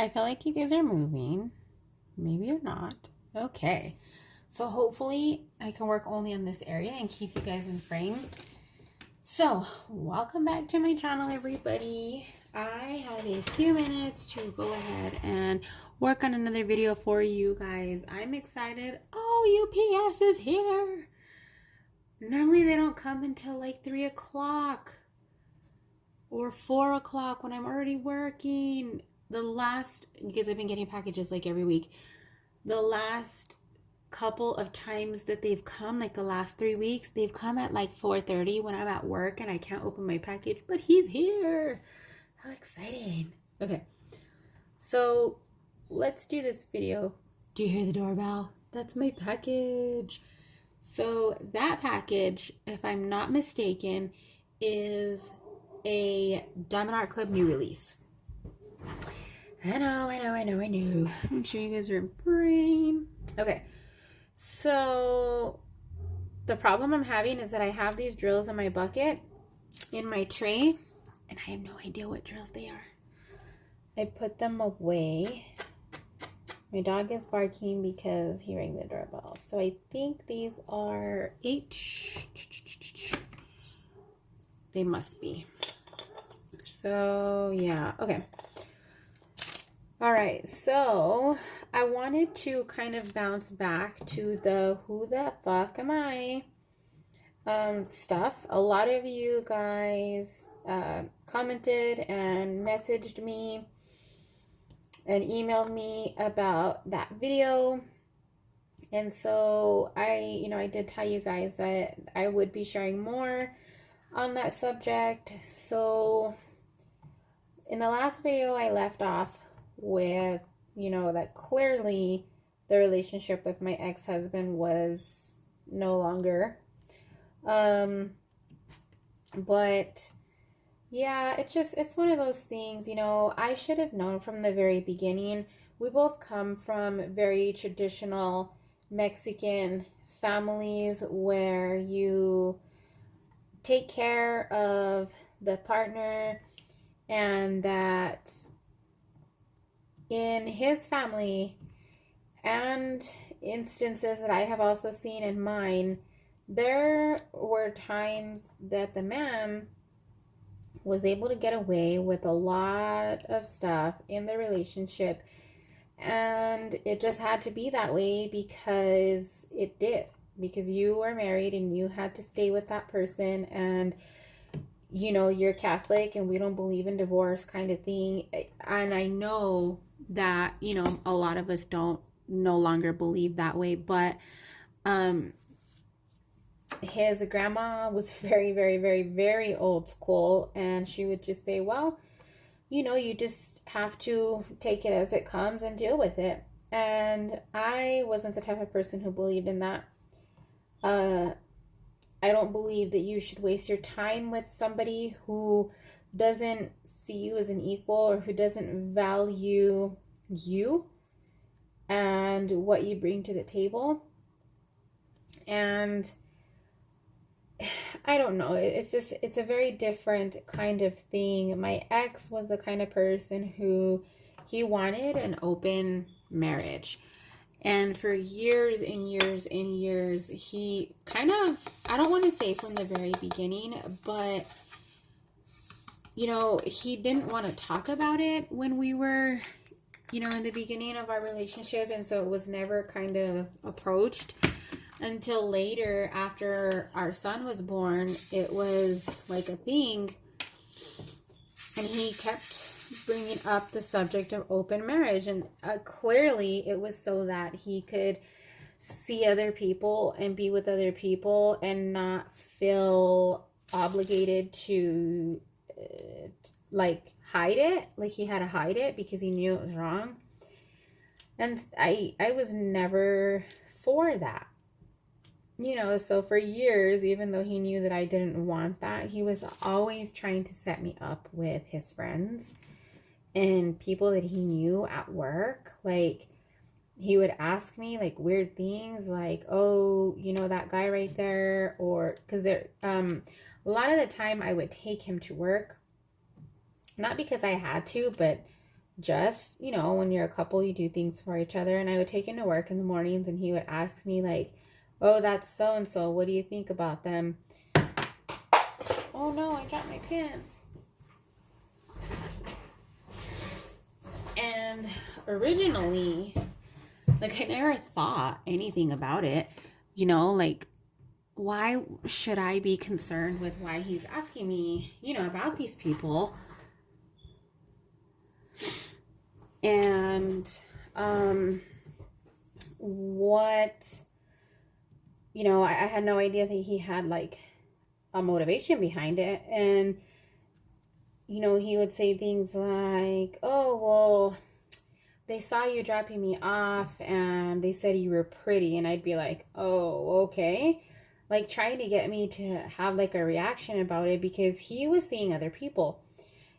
I feel like you guys are moving. Maybe you're not. Okay. So hopefully I can work only on this area and keep you guys in frame. So welcome back to my channel, everybody. I have a few minutes to go ahead and work on another video for you guys. I'm excited. Oh, UPS is here. Normally they don't come until like 3 o'clock or 4 o'clock when I'm already working. Because I've been getting packages like every week. The last couple of times that they've come, like the last 3 weeks, they've come at like 4:30 when I'm at work and I can't open my package, but he's here. How exciting. Okay, so let's do this video. Do you hear the doorbell? That's my package. So that package, if I'm not mistaken, is a Diamond Art Club new release. I know. Make sure you guys are in frame. Okay, so the problem I'm having is that I have these drills in my bucket, in my tray, and I have no idea what drills they are. I put them away. My dog is barking because he rang the doorbell. So I think these are H. They must be. So yeah, okay. All right, so I wanted to kind of bounce back to the who the fuck am I stuff. A lot of you guys commented and messaged me and emailed me about that video. And so I did tell you guys that I would be sharing more on that subject. So in the last video I left off with, that clearly the relationship with my ex-husband was no longer. But yeah, it's one of those things, I should have known from the very beginning. We both come from very traditional Mexican families where you take care of the partner, and that in his family and instances that I have also seen in mine, there were times that the man was able to get away with a lot of stuff in the relationship, and it just had to be that way because it did, because you were married and you had to stay with that person, and you're Catholic and we don't believe in divorce kind of thing. And I know that, a lot of us don't no longer believe that way, but his grandma was very, very, very, very old school, and she would just say, well, you just have to take it as it comes and deal with it. And I wasn't the type of person who believed in that. I don't believe that you should waste your time with somebody who doesn't see you as an equal, or who doesn't value you and what you bring to the table. And I don't know, it's a very different kind of thing. My ex was the kind of person who he wanted an open marriage. And for years and years and years, he kind of, I don't want to say from the very beginning, but, he didn't want to talk about it when we were, in the beginning of our relationship. And so it was never kind of approached until later, after our son was born. It was like a thing. And he kept bringing up the subject of open marriage, and clearly it was so that he could see other people and be with other people and not feel obligated to hide it, like he had to hide it because he knew it was wrong. And I was never for that, so for years, even though he knew that I didn't want that, he was always trying to set me up with his friends and people that he knew at work. Like, he would ask me like weird things, like, oh, that guy right there, or because there a lot of the time I would take him to work, not because I had to, but just, you know, when you're a couple, you do things for each other. And I would take him to work in the mornings and he would ask me like, oh, that's so-and-so. What do you think about them? Oh no, I dropped my pen. And originally, like, I never thought anything about it. You know, like, why should I be concerned with why he's asking me, you know, about these people? And what, you know, I had no idea that he had like a motivation behind it. And, you know, he would say things like, oh, well, they saw you dropping me off and they said you were pretty. And I'd be like, oh, okay. Like, trying to get me to have like a reaction about it, because he was seeing other people.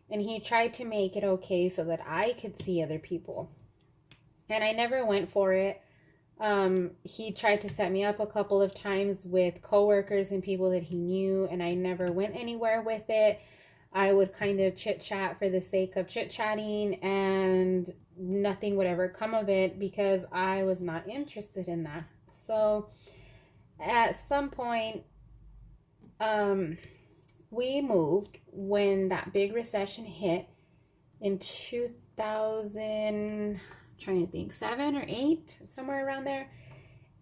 And he tried to make it okay so that I could see other people. And I never went for it. He tried to set me up a couple of times with coworkers and people that he knew, and I never went anywhere with it. I would kind of chit-chat for the sake of chit-chatting, and nothing would ever come of it because I was not interested in that. So at some point, we moved when that big recession hit in 2000, trying to think, 7 or 8, somewhere around there.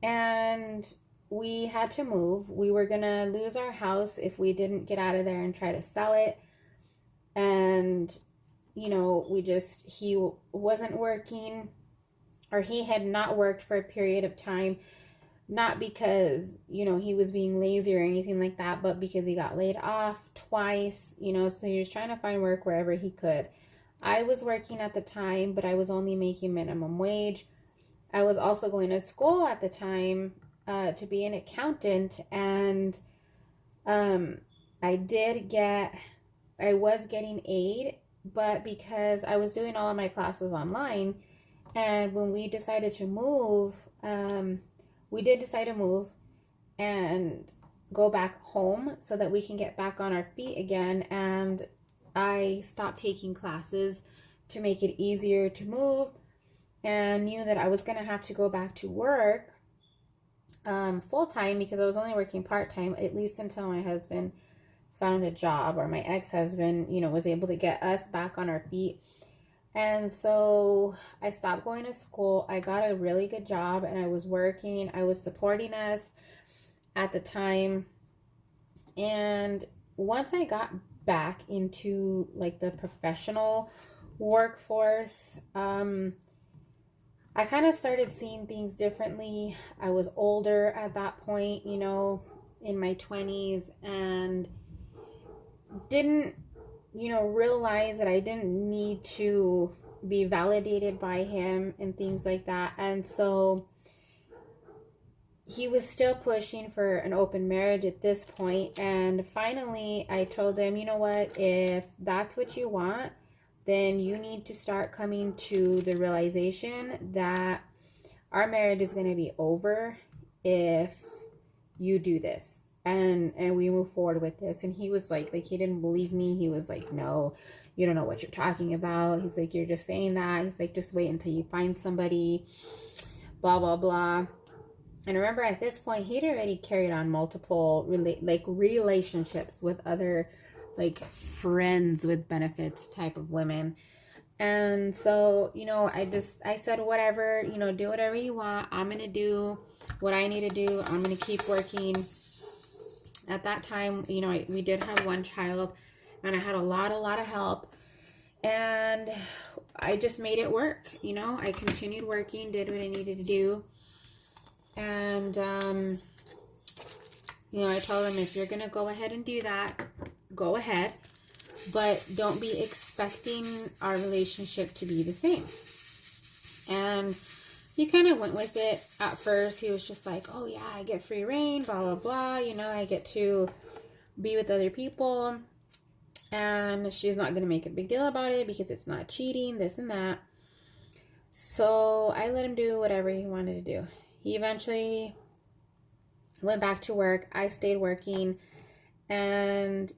And we had to move. We were going to lose our house if we didn't get out of there and try to sell it. And, you know, he wasn't working, or he had not worked for a period of time. Not because, you know, he was being lazy or anything like that, but because he got laid off twice, you know, so he was trying to find work wherever he could. I was working at the time, but I was only making minimum wage. I was also going to school at the time to be an accountant, and I was getting aid, but because I was doing all of my classes online, and when we decided to move, we did decide to move and go back home so that we can get back on our feet again. And I stopped taking classes to make it easier to move, and knew that I was going to have to go back to work full-time, because I was only working part-time, at least until my husband found a job, or my ex-husband, you know, was able to get us back on our feet. And so I stopped going to school. I got a really good job, and I was working. I was supporting us at the time. And once I got back into like the professional workforce, I kind of started seeing things differently. I was older at that point, you know, in my 20s, and didn't, you know, realize that I didn't need to be validated by him and things like that. And so he was still pushing for an open marriage at this point. And finally, I told him, you know what, if that's what you want, then you need to start coming to the realization that our marriage is going to be over if you do this. And we move forward with this. And he was like he didn't believe me. He was like, no, you don't know what you're talking about. He's like, you're just saying that. He's like, just wait until you find somebody, blah, blah, blah. And remember, at this point, he'd already carried on multiple relationships with other like friends with benefits type of women. And so, you know, I said, whatever, you know, do whatever you want. I'm going to do what I need to do. I'm going to keep working. At that time, you know, we did have one child, and I had a lot of help, and I just made it work. You know, I continued working, did what I needed to do. And, you know, I told him, if you're going to go ahead and do that, go ahead, but don't be expecting our relationship to be the same. And he kind of went with it at first. He was just like, oh yeah, I get free reign, blah, blah, blah. You know, I get to be with other people, and she's not going to make a big deal about it because it's not cheating, this and that. So I let him do whatever he wanted to do. He eventually went back to work. I stayed working, and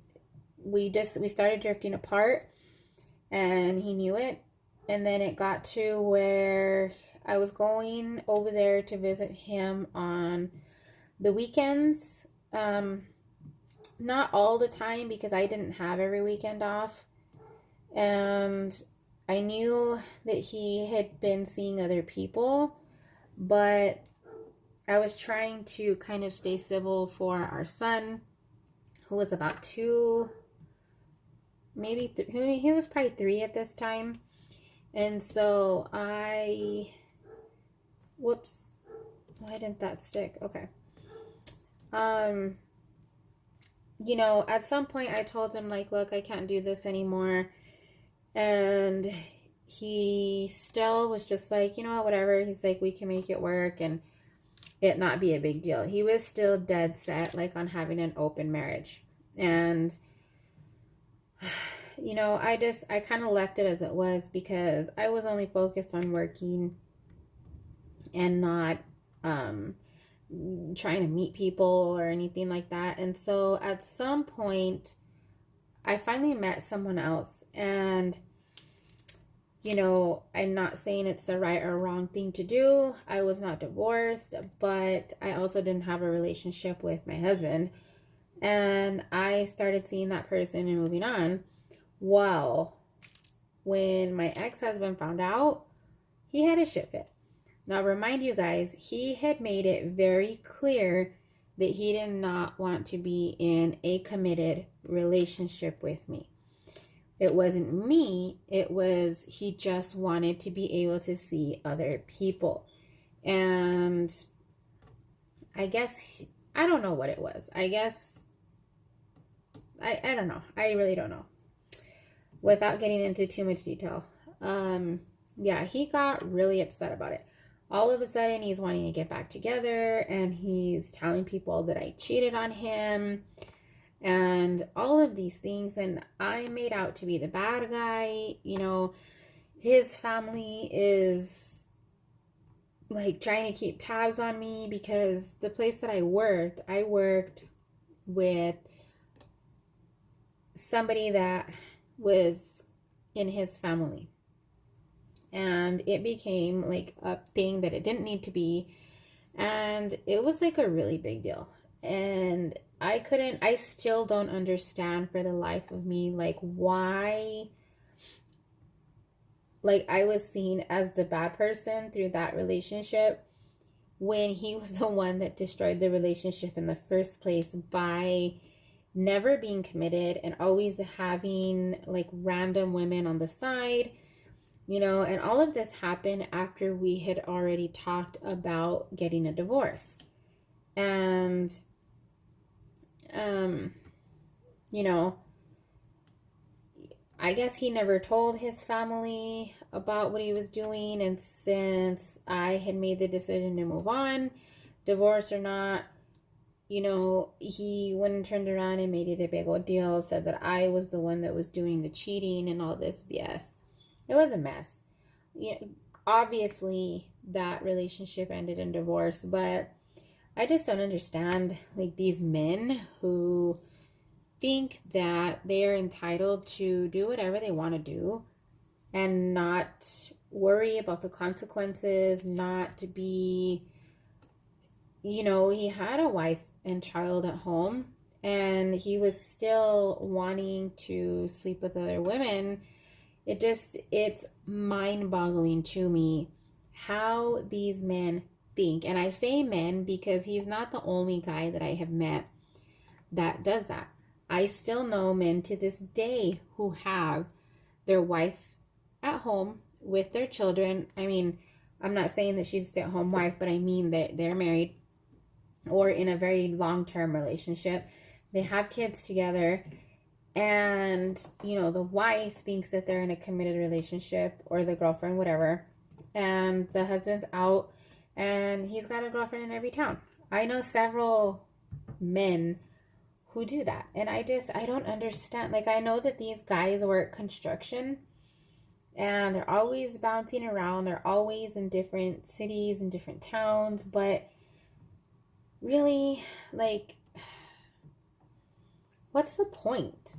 we started drifting apart, and he knew it. And then it got to where I was going over there to visit him on the weekends. Not all the time, because I didn't have every weekend off. And I knew that he had been seeing other people, but I was trying to kind of stay civil for our son, who was about 2, maybe he was probably 3 at this time. And so whoops, why didn't that stick? Okay. You know, at some point I told him, like, look, I can't do this anymore. And he still was just like, you know what, whatever. He's like, we can make it work and it not be a big deal. He was still dead set, like, on having an open marriage. And, you know, I kind of left it as it was, because I was only focused on working and not trying to meet people or anything like that. And so at some point I finally met someone else, and you know, I'm not saying it's the right or wrong thing to do. I was not divorced, but I also didn't have a relationship with my husband, and I started seeing that person and moving on. Well, when my ex-husband found out, he had a shit fit. Now, remind you guys, he had made it very clear that he did not want to be in a committed relationship with me. It wasn't me, it was he just wanted to be able to see other people. And I guess, I don't know what it was. I guess, I don't know. I really don't know. Without getting into too much detail. Yeah, he got really upset about it. All of a sudden, he's wanting to get back together, and he's telling people that I cheated on him and all of these things. And I made out to be the bad guy. You know, his family is like trying to keep tabs on me, because the place that I worked with somebody that was in his family. And it became like a thing that it didn't need to be. And it was like a really big deal. And I still don't understand for the life of me, like, why, like, I was seen as the bad person through that relationship, when he was the one that destroyed the relationship in the first place by never being committed and always having like random women on the side. You know, and all of this happened after we had already talked about getting a divorce. And, you know, I guess he never told his family about what he was doing. And since I had made the decision to move on, divorce or not, you know, he went and turned around and made it a big old deal, said that I was the one that was doing the cheating and all this BS. It was a mess. You know, obviously that relationship ended in divorce, but I just don't understand, like, these men who think that they're entitled to do whatever they want to do and not worry about the consequences, not to be, you know, he had a wife and child at home, and he was still wanting to sleep with other women. It's mind-boggling to me how these men think. And I say men because he's not the only guy that I have met that does that. I still know men to this day who have their wife at home with their children. I mean, I'm not saying that she's a stay-at-home wife, but I mean that they're married or in a very long-term relationship. They have kids together. And, you know, the wife thinks that they're in a committed relationship, or the girlfriend, whatever. And the husband's out and he's got a girlfriend in every town. I know several men who do that. And I don't understand. Like, I know that these guys work construction and they're always bouncing around. They're always in different cities and different towns. But really, like, what's the point?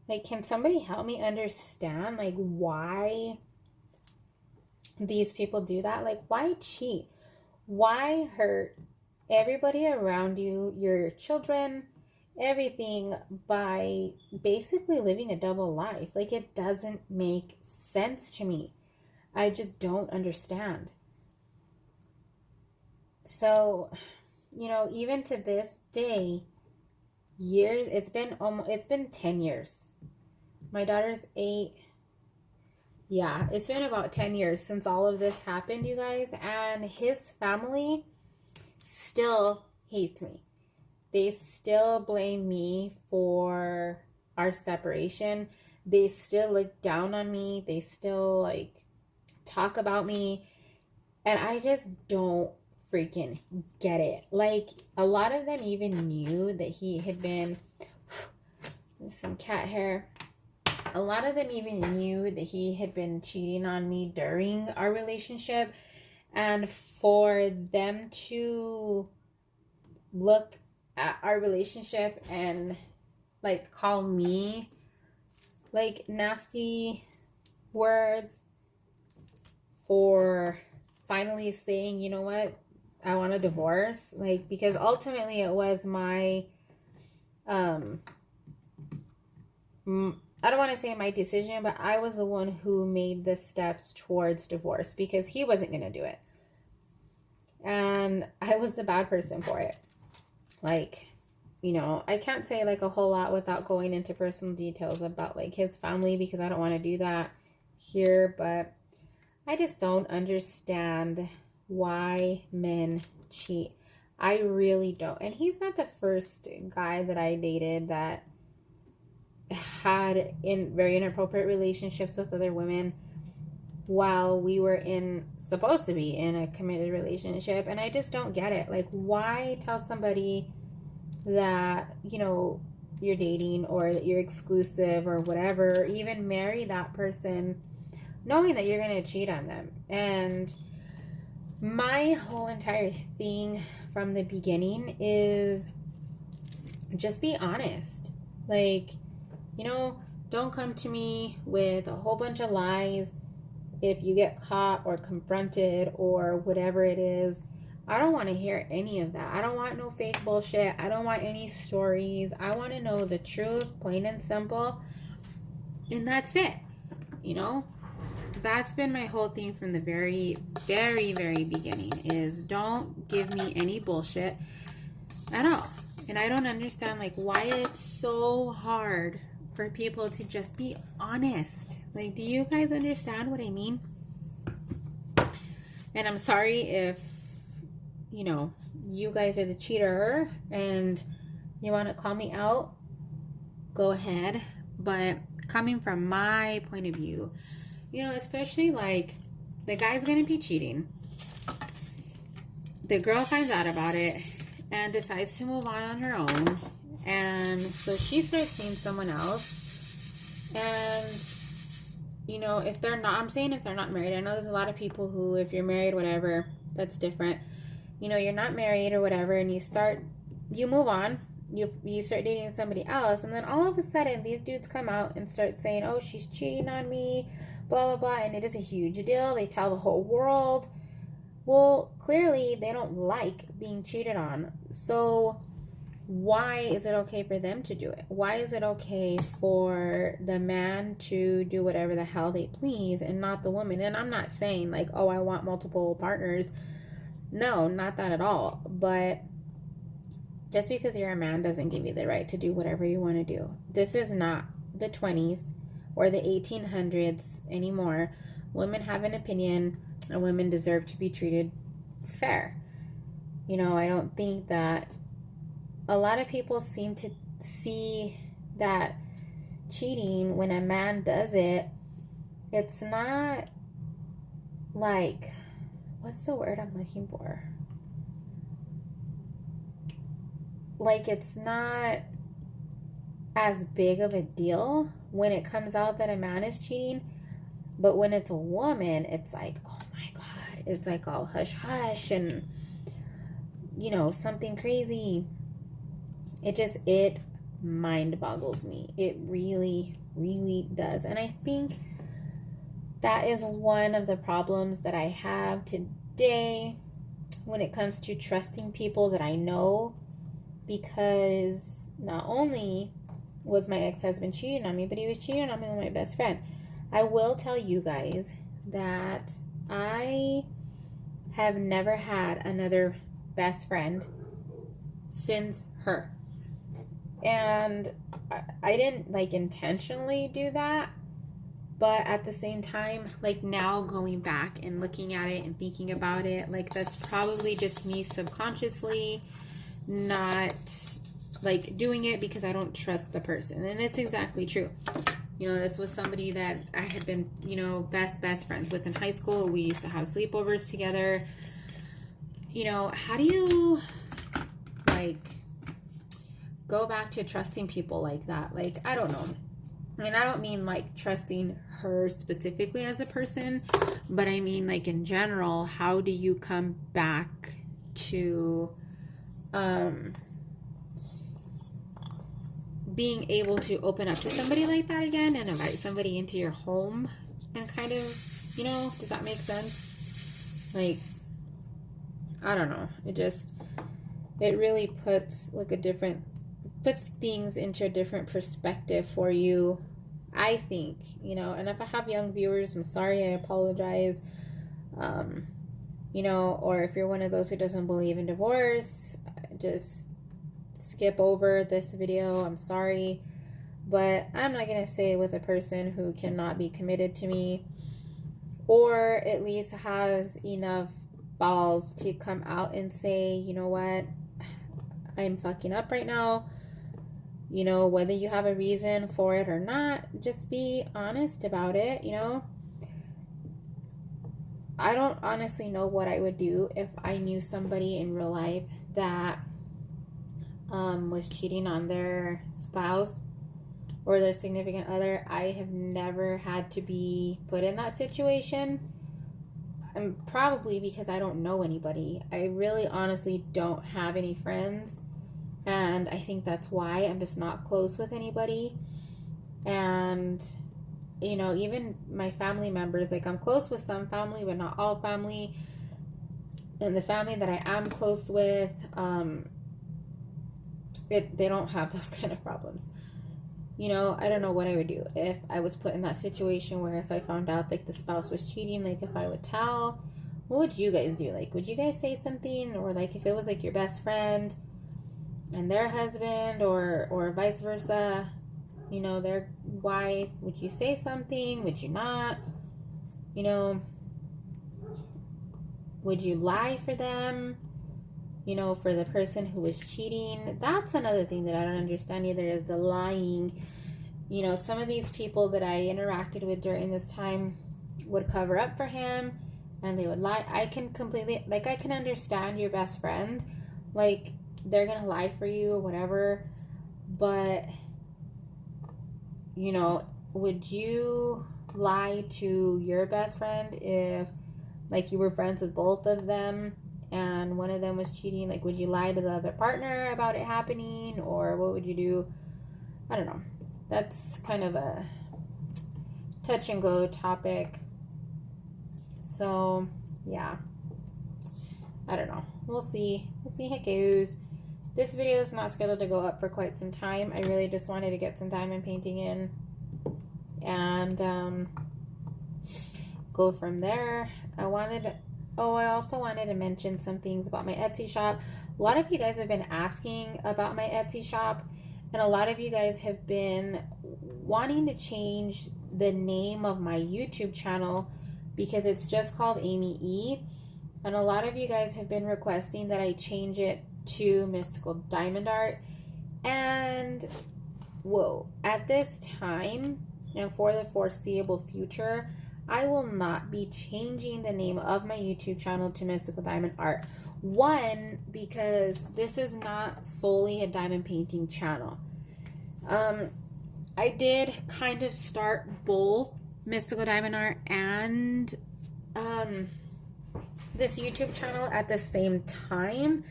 Like, can somebody help me understand, like, why these people do that. Like, why cheat? Why hurt everybody around you, your children, everything, by basically living a double life? Like, it doesn't make sense to me. I just don't understand. So, even to this day, years, it's been 10 years. My daughter's 8. Yeah, it's been about 10 years since all of this happened, you guys, and his family still hates me. They still blame me for our separation. They still look down on me. They still talk about me, and I just don't freaking get it. Like, a lot of them even knew that he had been, some cat hair. A lot of them even knew that he had been cheating on me during our relationship. And for them to look at our relationship and call me nasty words, for finally saying, you know what, I want a divorce. Because ultimately it was my I don't want to say my decision, but I was the one who made the steps towards divorce because he wasn't going to do it. And I was the bad person for it. I can't say a whole lot without going into personal details about his family, because I don't want to do that here, but I just don't understand why men cheat. I really don't. And he's not the first guy that I dated that had very inappropriate relationships with other women while we were supposed to be in a committed relationship. And I just don't get it. Why tell somebody that, you're dating or that you're exclusive or whatever, or even marry that person knowing that you're going to cheat on them? And my whole entire thing from the beginning is just be honest. Don't come to me with a whole bunch of lies if you get caught or confronted or whatever it is. I don't want to hear any of that. I don't want no fake bullshit. I don't want any stories. I want to know the truth, plain and simple. And that's it. That's been my whole thing from the very, very, very beginning, is don't give me any bullshit at all. And I don't understand why it's so hard for people to just be honest. Do you guys understand what I mean? And I'm sorry if you guys are the cheater and you want to call me out, go ahead. But coming from my point of view, especially the guy's gonna be cheating, the girl finds out about it and decides to move on her own, and so she starts seeing someone else. And if they're not, I'm saying if they're not married, I know there's a lot of people who, if you're married, whatever, that's different. You're not married or whatever, and you move on, you start dating somebody else, and then all of a sudden these dudes come out and start saying, oh, she's cheating on me, blah blah blah, and it is a huge deal. They tell the whole world. Well, clearly they don't like being cheated on. So why is it okay for them to do it? Why is it okay for the man to do whatever the hell they please and not the woman? And I'm not saying oh, I want multiple partners. No, not that at all. But just because you're a man doesn't give you the right to do whatever you want to do. This is not the 20s or the 1800s anymore. Women have an opinion, and women deserve to be treated fair. I don't think that a lot of people seem to see that cheating, when a man does it, it's not what's the word I'm looking for? It's not as big of a deal when it comes out that a man is cheating. But when it's a woman, it's oh my God, it's all hush hush and, something crazy. It mind boggles me. It really, really does. And I think that is one of the problems that I have today when it comes to trusting people that I know, because not only was my ex-husband cheating on me, but he was cheating on me with my best friend. I will tell you guys that I have never had another best friend since her. And I didn't like intentionally do that, but at the same time, like now going back and looking at it and thinking about it, like that's probably just me subconsciously not like doing it because I don't trust the person. And it's exactly true. You know, this was somebody that I had been, you know, best friends with in high school. We used to have sleepovers together. You know, how do you like go back to trusting people like that? Like, I don't know. And I don't mean like trusting her specifically as a person, but I mean like in general, how do you come back to being able to open up to somebody like that again and invite somebody into your home and kind of, you know, does that make sense? Like, I don't know. It really puts like puts things into a different perspective for you, I think, you know. And if I have young viewers, I'm sorry, I apologize. You know, or if you're one of those who doesn't believe in divorce, just skip over this video. I'm sorry, but I'm not gonna say it with a person who cannot be committed to me, or at least has enough balls to come out and say, you know what, I'm fucking up right now. You know, whether you have a reason for it or not, just be honest about it, you know. I don't honestly know what I would do if I knew somebody in real life that was cheating on their spouse or their significant other. I have never had to be put in that situation. Probably because I don't know anybody. I really honestly don't have any friends. And I think that's why I'm just not close with anybody. And, you know, even my family members, like I'm close with some family, but not all family. And the family that I am close with, they don't have those kind of problems. You know, I don't know what I would do if I was put in that situation where if I found out like the spouse was cheating, like if I would tell, what would you guys do? Like, would you guys say something? Or like if it was like your best friend and their husband or vice versa, you know, their wife, would you say something? Would you not? You know, would you lie for them? You know, for the person who was cheating. That's another thing that I don't understand either, is the lying. You know, some of these people that I interacted with during this time would cover up for him and they would lie. I can completely, like, I can understand your best friend. Like, they're gonna lie for you or whatever. But, you know, would you lie to your best friend if, like, you were friends with both of them and one of them was cheating? Like, would you lie to the other partner about it happening, or what would you do? I don't know. That's kind of a touch and go topic. So, yeah. I don't know. We'll see. We'll see how it goes. This video is not scheduled to go up for quite some time. I really just wanted to get some diamond painting in and go from there. I also wanted to mention some things about my Etsy shop. A lot of you guys have been asking about my Etsy shop, and a lot of you guys have been wanting to change the name of my YouTube channel because it's just called Amy E. And a lot of you guys have been requesting that I change it to Mystical Diamond Art. And whoa, at this time and for the foreseeable future, I will not be changing the name of my YouTube channel to Mystical Diamond Art. One, because this is not solely a diamond painting channel. I did kind of start both Mystical Diamond Art and this YouTube channel at the same time,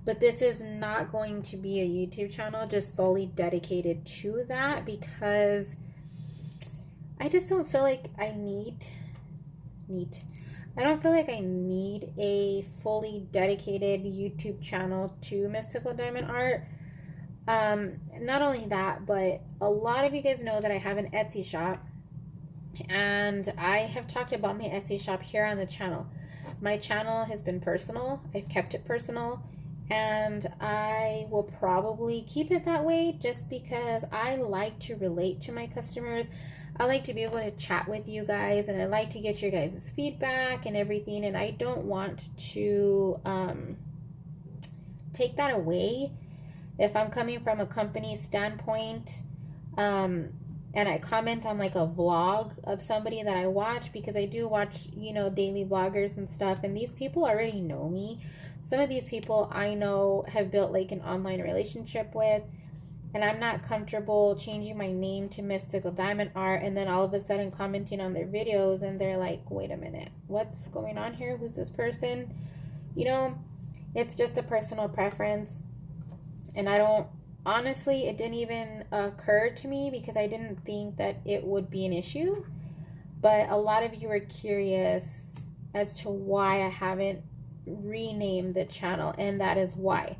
but this is not going to be a YouTube channel just solely dedicated to that, because I just don't feel like I need neat. I don't feel like I need a fully dedicated YouTube channel to mystical diamond art. Not only that, but a lot of you guys know that I have an Etsy shop, and I have talked about my Etsy shop here on the channel. My channel has been personal. I've kept it personal, and I will probably keep it that way just because I like to relate to my customers. I like to be able to chat with you guys, and I like to get your guys' feedback and everything, and I don't want to take that away if I'm coming from a company standpoint, and I comment on like a vlog of somebody that I watch, because I do watch, you know, daily vloggers and stuff, and these people already know me. Some of these people I know have built like an online relationship with, and I'm not comfortable changing my name to Mystical Diamond Art and then all of a sudden commenting on their videos and they're like, wait a minute, what's going on here? Who's this person? You know, it's just a personal preference. And I don't, honestly, it didn't even occur to me because I didn't think that it would be an issue. But a lot of you are curious as to why I haven't renamed the channel, and that is why.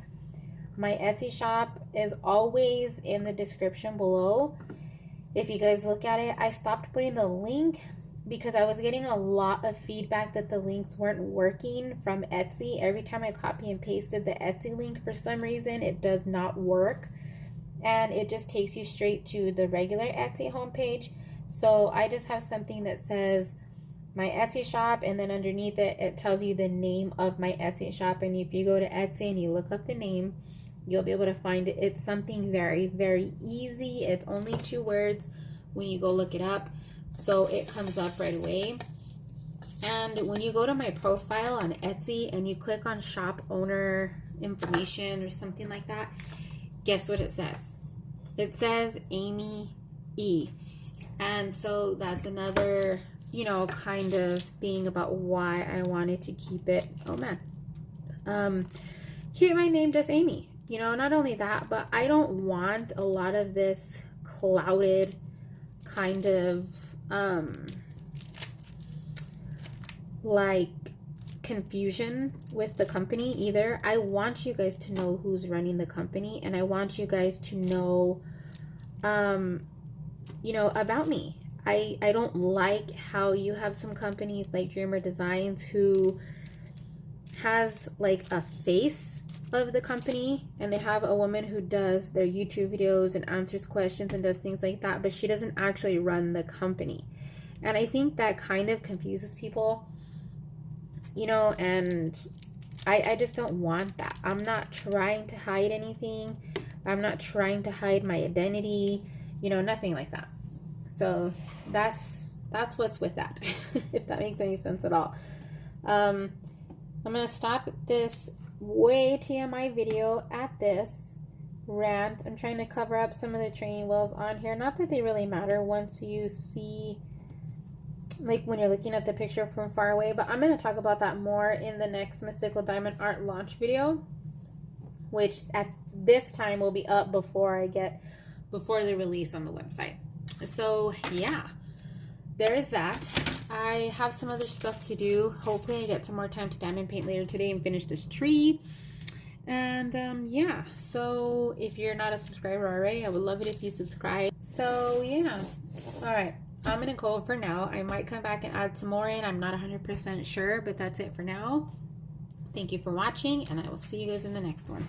My Etsy shop is always in the description below. If you guys look at it, I stopped putting the link because I was getting a lot of feedback that the links weren't working from Etsy. Every time I copy and pasted the Etsy link, for some reason, it does not work. And it just takes you straight to the regular Etsy homepage. So I just have something that says my Etsy shop, and then underneath it, it tells you the name of my Etsy shop. And if you go to Etsy and you look up the name, you'll be able to find it. It's something very, very easy. It's only 2 words when you go look it up. So it comes up right away. And when you go to my profile on Etsy and you click on shop owner information or something like that, guess what it says? It says Amy E. And so that's another, you know, kind of thing about why I wanted to keep it, oh man, keep my name just Amy. You know, not only that, but I don't want a lot of this clouded kind of like confusion with the company either. I want you guys to know who's running the company, and I want you guys to know you know, about me. I don't like how you have some companies like Dreamer Designs who has like a face of the company, and they have a woman who does their YouTube videos and answers questions and does things like that, but she doesn't actually run the company. And I think that kind of confuses people, you know, and I just don't want that. I'm not trying to hide anything. I'm not trying to hide my identity, you know, nothing like that. So that's what's with that, if that makes any sense at all. I'm going to stop this way TMI video at this rant. I'm trying to cover up some of the training wheels on here. Not that they really matter once you see, like when you're looking at the picture from far away, but I'm going to talk about that more in the next Mystical Diamond Art launch video, which at this time will be up before the release on the website. So yeah, there is that. I have some other stuff to do. Hopefully I get some more time to diamond paint later today and finish this tree. And yeah, so if you're not a subscriber already, I would love it if you subscribe. So yeah, all right, I'm gonna go for now. I might come back and add some more in. I'm not 100% sure, but that's it for now. Thank you for watching, and I will see you guys in the next one.